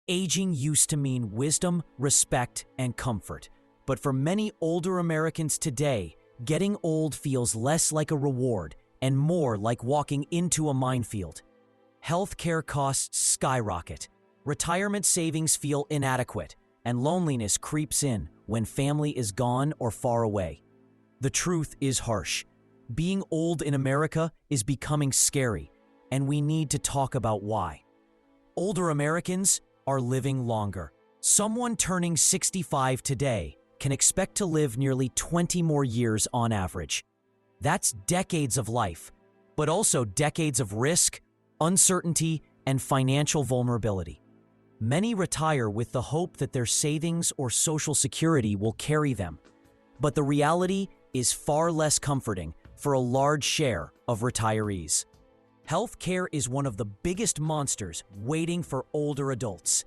Aging used to mean wisdom, respect, and comfort. But for many older Americans today, getting old feels less like a reward and more like walking into a minefield. Healthcare costs skyrocket, retirement savings feel inadequate, and loneliness creeps in when family is gone or far away. The truth is harsh. Being old in America is becoming scary, and we need to talk about why. Older Americans are living longer. Someone turning 65 today can expect to live nearly 20 more years on average. That's decades of life, but also decades of risk, uncertainty, and financial vulnerability. Many retire with the hope that their savings or Social Security will carry them, but the reality is far less comforting for a large share of retirees. Healthcare is one of the biggest monsters waiting for older adults.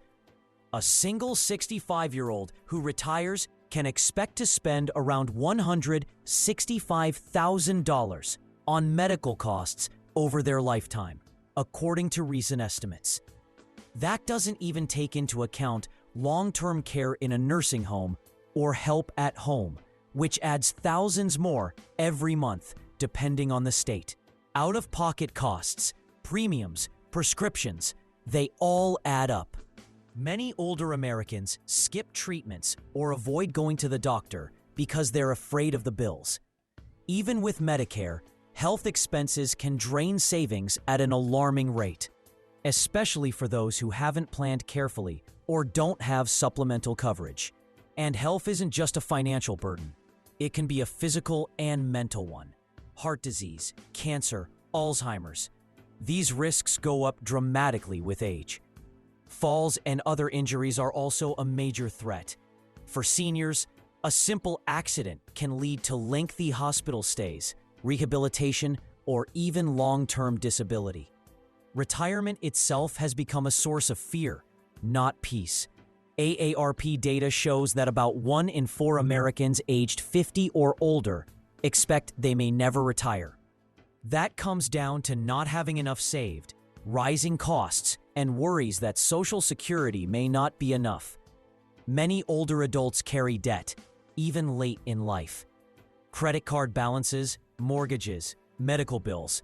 A single 65-year-old who retires can expect to spend around $165,000 on medical costs over their lifetime, according to recent estimates. That doesn't even take into account long-term care in a nursing home or help at home, which adds thousands more every month, depending on the state. Out-of-pocket costs, premiums, prescriptions, they all add up. Many older Americans skip treatments or avoid going to the doctor because they're afraid of the bills. Even with Medicare, health expenses can drain savings at an alarming rate, especially for those who haven't planned carefully or don't have supplemental coverage. And health isn't just a financial burden. It can be a physical and mental one. Heart disease, cancer, Alzheimer's. These risks go up dramatically with age. Falls and other injuries are also a major threat. For seniors, a simple accident can lead to lengthy hospital stays, rehabilitation, or even long-term disability. Retirement itself has become a source of fear, not peace. AARP data shows that about 1 in 4 Americans aged 50 or older expect they may never retire. That comes down to not having enough saved, rising costs, and worries that Social Security may not be enough. Many older adults carry debt, even late in life. Credit card balances, mortgages, medical bills.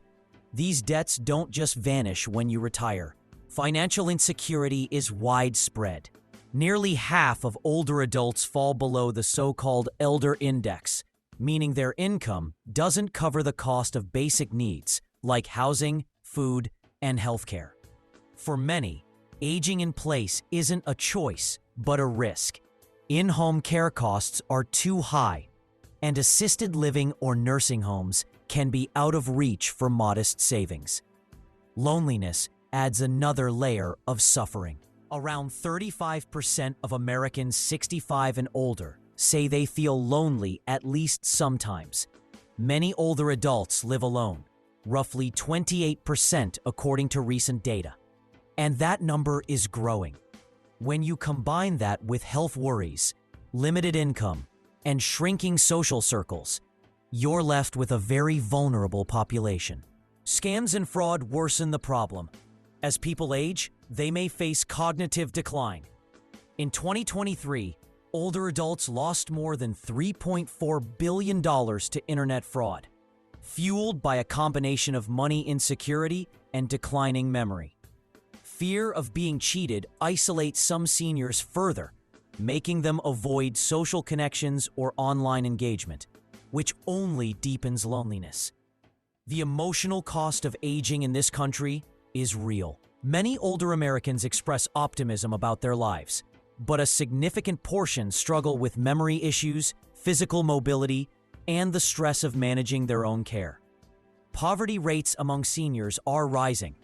These debts don't just vanish when you retire. Financial insecurity is widespread. Nearly half of older adults fall below the so-called elder index, meaning their income doesn't cover the cost of basic needs like housing, food, and healthcare. For many, aging in place isn't a choice, but a risk. In-home care costs are too high, and assisted living or nursing homes can be out of reach for modest savings. Loneliness adds another layer of suffering. Around 35% of Americans 65 and older say they feel lonely at least sometimes. Many older adults live alone, roughly 28% according to recent data. And that number is growing. When you combine that with health worries, limited income, and shrinking social circles, you're left with a very vulnerable population. Scams and fraud worsen the problem. As people age, they may face cognitive decline. In 2023, older adults lost more than $3.4 billion to internet fraud, fueled by a combination of money insecurity and declining memory. Fear of being cheated isolates some seniors further, making them avoid social connections or online engagement, which only deepens loneliness. The emotional cost of aging in this country is real. Many older Americans express optimism about their lives, but a significant portion struggle with memory issues, physical mobility, and the stress of managing their own care. Poverty rates among seniors are rising.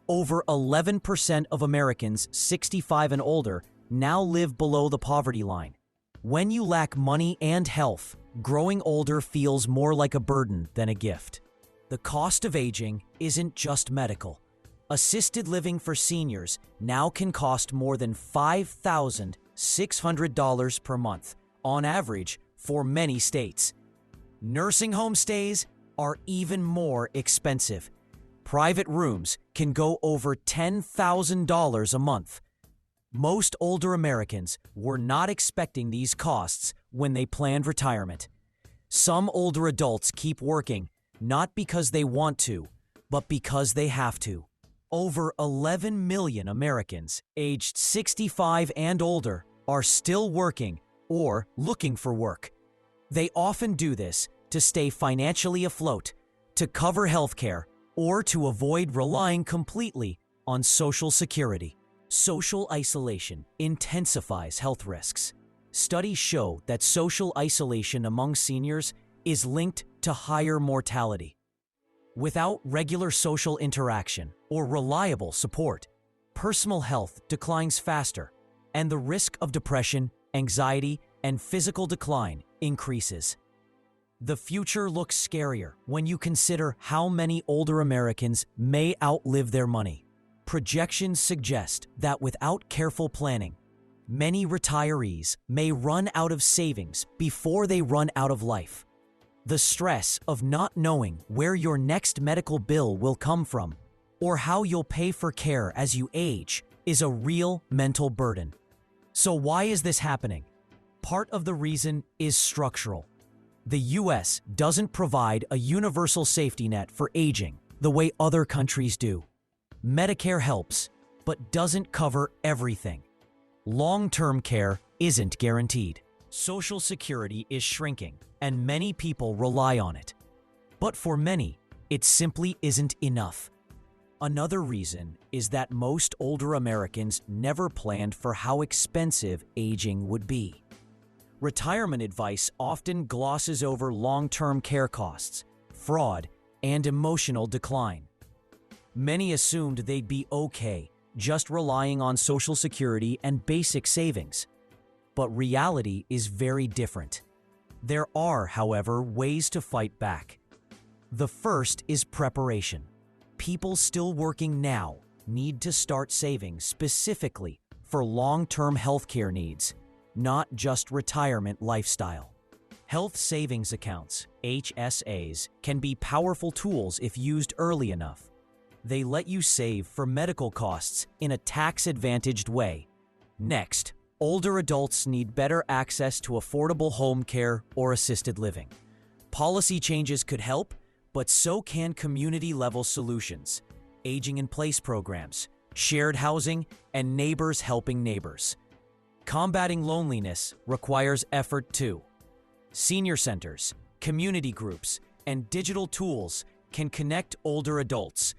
Over 11% of Americans 65 and older now live below the poverty line. When you lack money and health, growing older feels more like a burden than a gift. The cost of aging isn't just medical. Assisted living for seniors now can cost more than $5,600 per month, on average, for many states. Nursing home stays are even more expensive. Private rooms can go over $10,000 a month. Most older Americans were not expecting these costs when they planned retirement. Some older adults keep working, not because they want to, but because they have to. Over 11 million Americans aged 65 and older are still working or looking for work. They often do this to stay financially afloat, to cover health care, or to avoid relying completely on Social Security. Social isolation intensifies health risks. Studies show that social isolation among seniors is linked to higher mortality. Without regular social interaction or reliable support, personal health declines faster, and the risk of depression, anxiety, and physical decline increases. The future looks scarier when you consider how many older Americans may outlive their money. Projections suggest that without careful planning, many retirees may run out of savings before they run out of life. The stress of not knowing where your next medical bill will come from or how you'll pay for care as you age is a real mental burden. So why is this happening? Part of the reason is structural. The U.S. doesn't provide a universal safety net for aging the way other countries do. Medicare helps, but doesn't cover everything. Long-term care isn't guaranteed. Social Security is shrinking, and many people rely on it. But for many, it simply isn't enough. Another reason is that most older Americans never planned for how expensive aging would be. Retirement advice often glosses over long-term care costs, fraud, and emotional decline. Many assumed they'd be okay, just relying on Social Security and basic savings. But reality is very different. There are, however, ways to fight back. The first is preparation. People still working now need to start saving specifically for long-term healthcare needs, not just retirement lifestyle. Health savings accounts, HSAs, can be powerful tools if used early enough. They let you save for medical costs in a tax-advantaged way. Next, older adults need better access to affordable home care or assisted living. Policy changes could help, but so can community-level solutions, aging-in-place programs, shared housing, and neighbors helping neighbors. Combating loneliness requires effort too. Senior centers, community groups, and digital tools can connect older adults.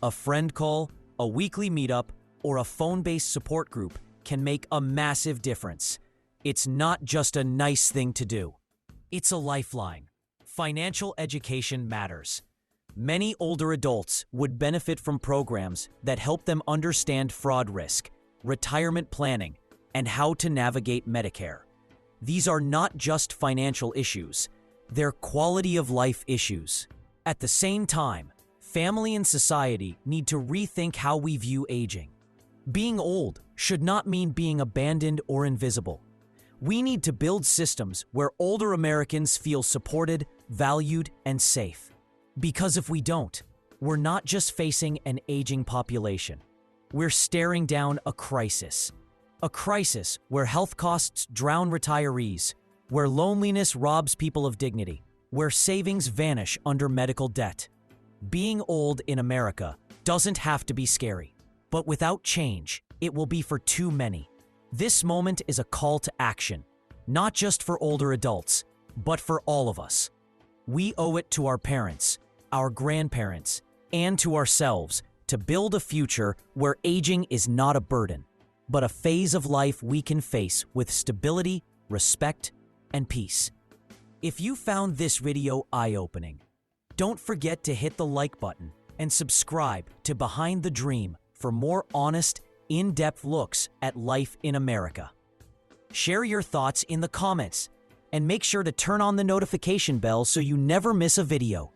A friend call, a weekly meetup, or a phone-based support group can make a massive difference. It's not just a nice thing to do. It's a lifeline. Financial education matters. Many older adults would benefit from programs that help them understand fraud risk, retirement planning, and how to navigate Medicare. These are not just financial issues, they're quality of life issues. At the same time, family and society need to rethink how we view aging. Being old should not mean being abandoned or invisible. We need to build systems where older Americans feel supported, valued, and safe. Because if we don't, we're not just facing an aging population. We're staring down a crisis. A crisis where health costs drown retirees, where loneliness robs people of dignity, where savings vanish under medical debt. Being old in America doesn't have to be scary, but without change, it will be for too many. This moment is a call to action, not just for older adults, but for all of us. We owe it to our parents, our grandparents, and to ourselves to build a future where aging is not a burden, but a phase of life we can face with stability, respect, and peace. If you found this video eye-opening, don't forget to hit the like button and subscribe to Behind the Dream for more honest, in-depth looks at life in America. Share your thoughts in the comments and make sure to turn on the notification bell so you never miss a video.